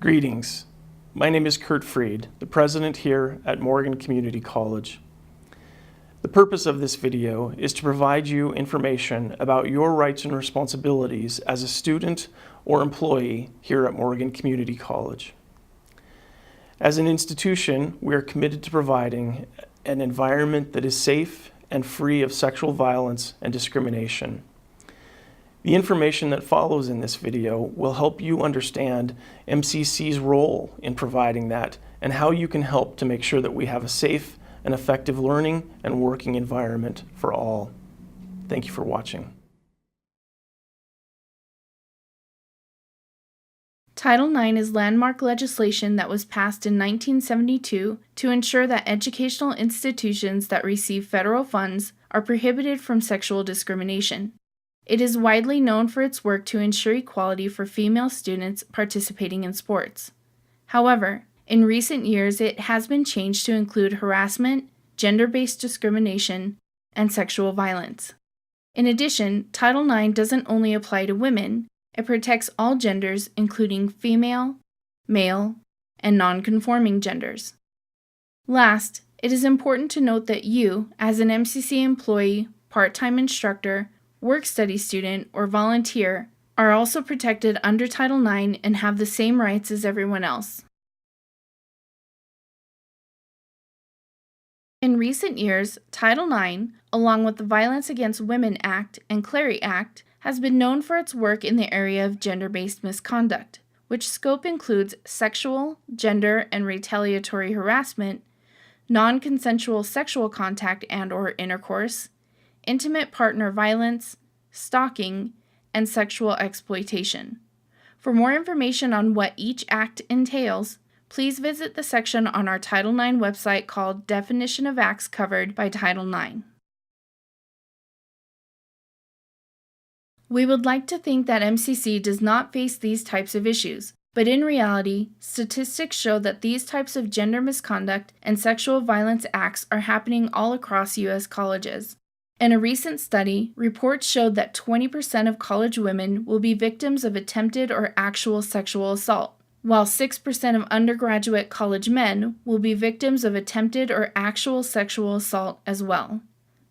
Greetings. My name is Kurt Freed, the president here at Morgan Community College. The purpose of this video is to provide you information about your rights and responsibilities as a student or employee here at Morgan Community College. As an institution, we are committed to providing an environment that is safe and free of sexual violence and discrimination. The information that follows in this video will help you understand MCC's role in providing that and how you can help to make sure that we have a safe and effective learning and working environment for all. Thank you for watching. Title IX is landmark legislation that was passed in 1972 to ensure that educational institutions that receive federal funds are prohibited from sexual discrimination. It is widely known for its work to ensure equality for female students participating in sports. However, in recent years it has been changed to include harassment, gender-based discrimination, and sexual violence. In addition, Title IX doesn't only apply to women, it protects all genders including female, male, and non-conforming genders. Last, it is important to note that you, as an MCC employee, part-time instructor, work-study student, or volunteer are also protected under Title IX and have the same rights as everyone else. In recent years, Title IX, along with the Violence Against Women Act and Clery Act, has been known for its work in the area of gender-based misconduct, which scope includes sexual, gender, and retaliatory harassment, non-consensual sexual contact and/or intercourse, intimate partner violence, stalking, and sexual exploitation. For more information on what each act entails, please visit the section on our Title IX website called Definition of Acts Covered by Title IX. We would like to think that MCC does not face these types of issues, but in reality, statistics show that these types of gender misconduct and sexual violence acts are happening all across U.S. colleges. In a recent study, reports showed that 20% of college women will be victims of attempted or actual sexual assault, while 6% of undergraduate college men will be victims of attempted or actual sexual assault as well.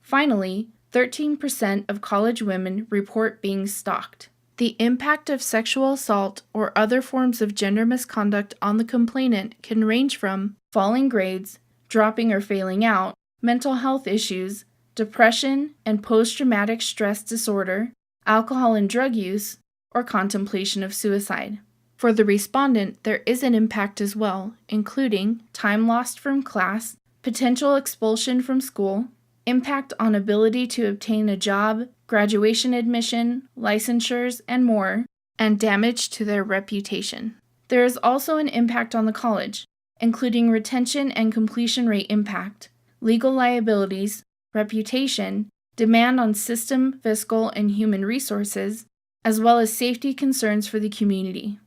Finally, 13% of college women report being stalked. The impact of sexual assault or other forms of gender misconduct on the complainant can range from falling grades, dropping or failing out, mental health issues, depression and post-traumatic stress disorder, alcohol and drug use, or contemplation of suicide. For the respondent, there is an impact as well, including time lost from class, potential expulsion from school, impact on ability to obtain a job, graduation admission, licensures, and more, and damage to their reputation. There is also an impact on the college, including retention and completion rate impact, legal liabilities, reputation, demand on system, fiscal, and human resources, as well as safety concerns for the community.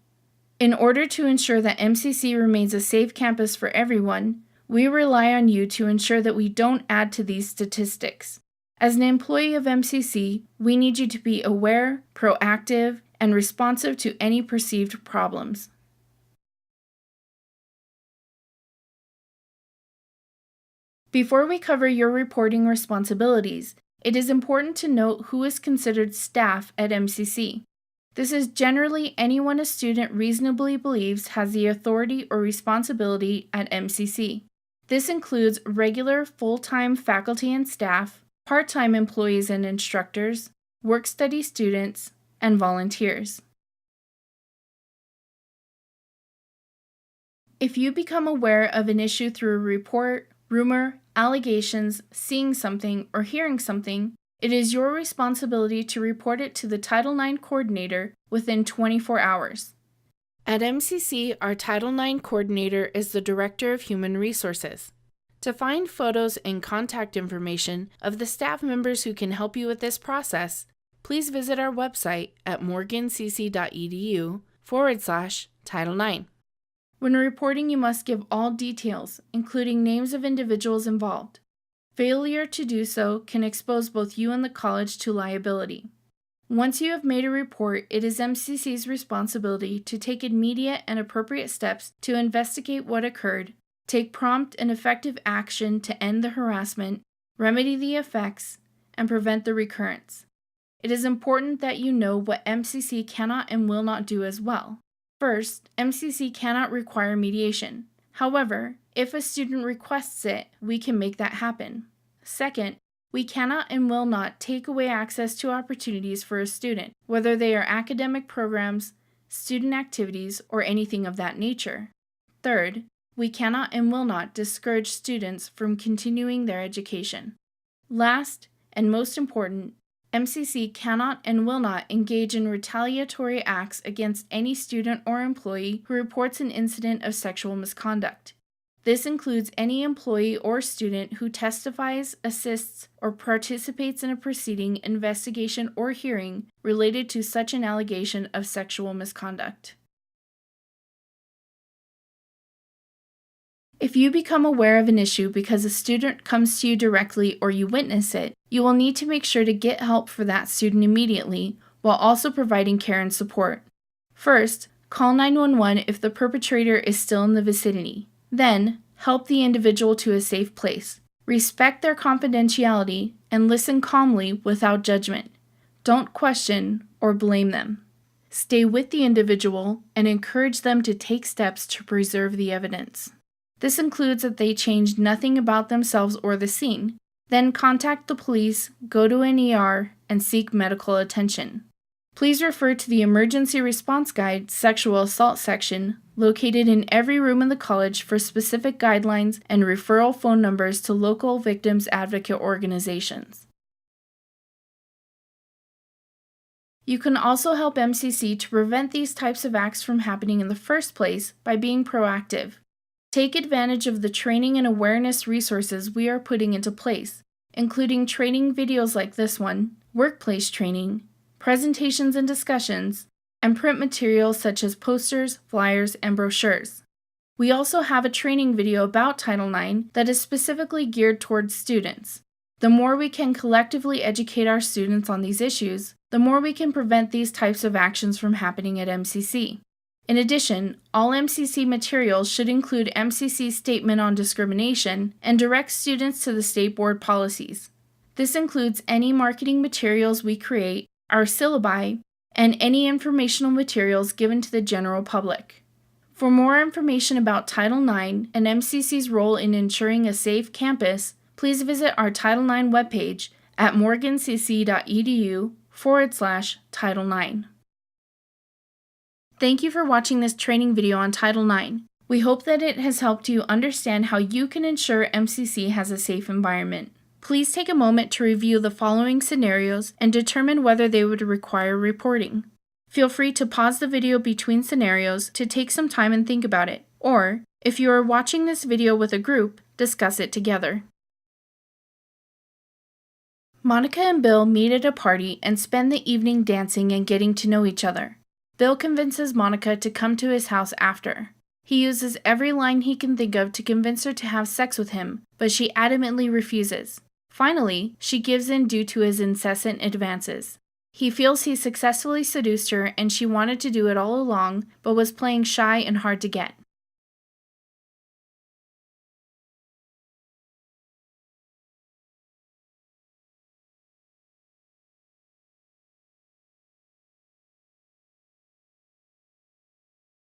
In order to ensure that MCC remains a safe campus for everyone, we rely on you to ensure that we don't add to these statistics. As an employee of MCC, we need you to be aware, proactive, and responsive to any perceived problems. Before we cover your reporting responsibilities, it is important to note who is considered staff at MCC. This is generally anyone a student reasonably believes has the authority or responsibility at MCC. This includes regular full-time faculty and staff, part-time employees and instructors, work-study students, and volunteers. If you become aware of an issue through a report, rumor, allegations, seeing something, or hearing something, it is your responsibility to report it to the Title IX coordinator within 24 hours. At MCC, our Title IX coordinator is the Director of Human Resources. To find photos and contact information of the staff members who can help you with this process, please visit our website at morgancc.edu/Title IX. When reporting, you must give all details, including names of individuals involved. Failure to do so can expose both you and the college to liability. Once you have made a report, it is MCC's responsibility to take immediate and appropriate steps to investigate what occurred, take prompt and effective action to end the harassment, remedy the effects, and prevent the recurrence. It is important that you know what MCC cannot and will not do as well. First, MCC cannot require mediation. However, if a student requests it, we can make that happen. Second, we cannot and will not take away access to opportunities for a student, whether they are academic programs, student activities, or anything of that nature. Third, we cannot and will not discourage students from continuing their education. Last, and most important, MCC cannot and will not engage in retaliatory acts against any student or employee who reports an incident of sexual misconduct. This includes any employee or student who testifies, assists, or participates in a proceeding, investigation, or hearing related to such an allegation of sexual misconduct. If you become aware of an issue because a student comes to you directly or you witness it, you will need to make sure to get help for that student immediately while also providing care and support. First, call 911 if the perpetrator is still in the vicinity. Then, help the individual to a safe place. Respect their confidentiality and listen calmly without judgment. Don't question or blame them. Stay with the individual and encourage them to take steps to preserve the evidence. This includes that they change nothing about themselves or the scene. Then contact the police, go to an ER, and seek medical attention. Please refer to the Emergency Response Guide Sexual Assault section located in every room in the college for specific guidelines and referral phone numbers to local victims advocate organizations. You can also help MCC to prevent these types of acts from happening in the first place by being proactive. Take advantage of the training and awareness resources we are putting into place, including training videos like this one, workplace training, presentations and discussions, and print materials such as posters, flyers, and brochures. We also have a training video about Title IX that is specifically geared towards students. The more we can collectively educate our students on these issues, the more we can prevent these types of actions from happening at MCC. In addition, all MCC materials should include MCC's statement on discrimination and direct students to the state board policies. This includes any marketing materials we create, our syllabi, and any informational materials given to the general public. For more information about Title IX and MCC's role in ensuring a safe campus, please visit our Title IX webpage at morgancc.edu/Title IX. Thank you for watching this training video on Title IX. We hope that it has helped you understand how you can ensure MCC has a safe environment. Please take a moment to review the following scenarios and determine whether they would require reporting. Feel free to pause the video between scenarios to take some time and think about it, or, if you are watching this video with a group, discuss it together. Monica and Bill meet at a party and spend the evening dancing and getting to know each other. Bill convinces Monica to come to his house after. He uses every line he can think of to convince her to have sex with him, but she adamantly refuses. Finally, she gives in due to his incessant advances. He feels he successfully seduced her and she wanted to do it all along, but was playing shy and hard to get.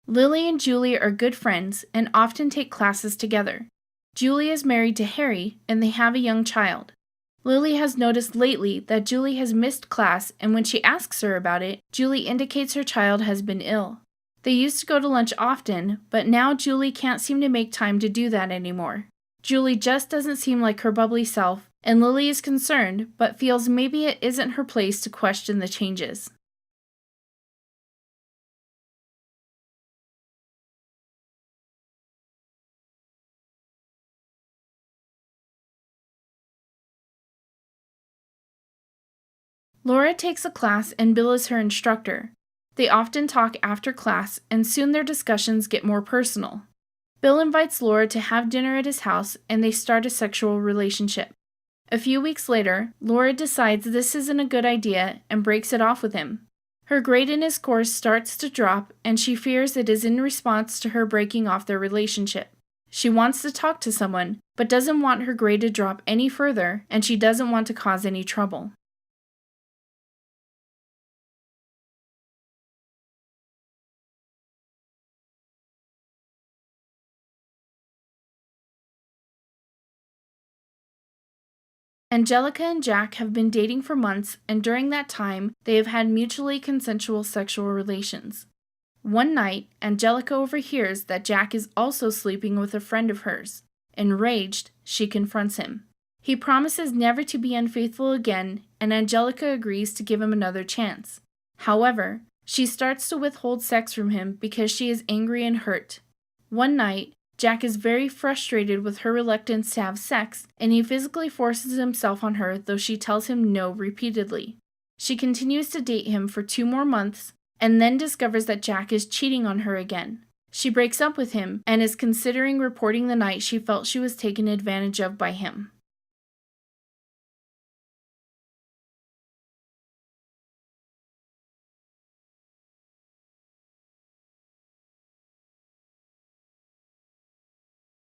Lily and Julie are good friends and often take classes together. Julie is married to Harry and they have a young child. Lily has noticed lately that Julie has missed class, and when she asks her about it, Julie indicates her child has been ill. They used to go to lunch often, but now Julie can't seem to make time to do that anymore. Julie just doesn't seem like her bubbly self, and Lily is concerned, but feels maybe it isn't her place to question the changes. Laura takes a class and Bill is her instructor. They often talk after class, and soon their discussions get more personal. Bill invites Laura to have dinner at his house, and they start a sexual relationship. A few weeks later, Laura decides this isn't a good idea and breaks it off with him. Her grade in his course starts to drop, and she fears it is in response to her breaking off their relationship. She wants to talk to someone, but doesn't want her grade to drop any further, and she doesn't want to cause any trouble. Angelica and Jack have been dating for months, and during that time, they have had mutually consensual sexual relations. One night, Angelica overhears that Jack is also sleeping with a friend of hers. Enraged, she confronts him. He promises never to be unfaithful again, and Angelica agrees to give him another chance. However, she starts to withhold sex from him because she is angry and hurt. One night, Jack is very frustrated with her reluctance to have sex, and he physically forces himself on her, though she tells him no repeatedly. She continues to date him for 2 more months, and then discovers that Jack is cheating on her again. She breaks up with him and is considering reporting the night she felt she was taken advantage of by him.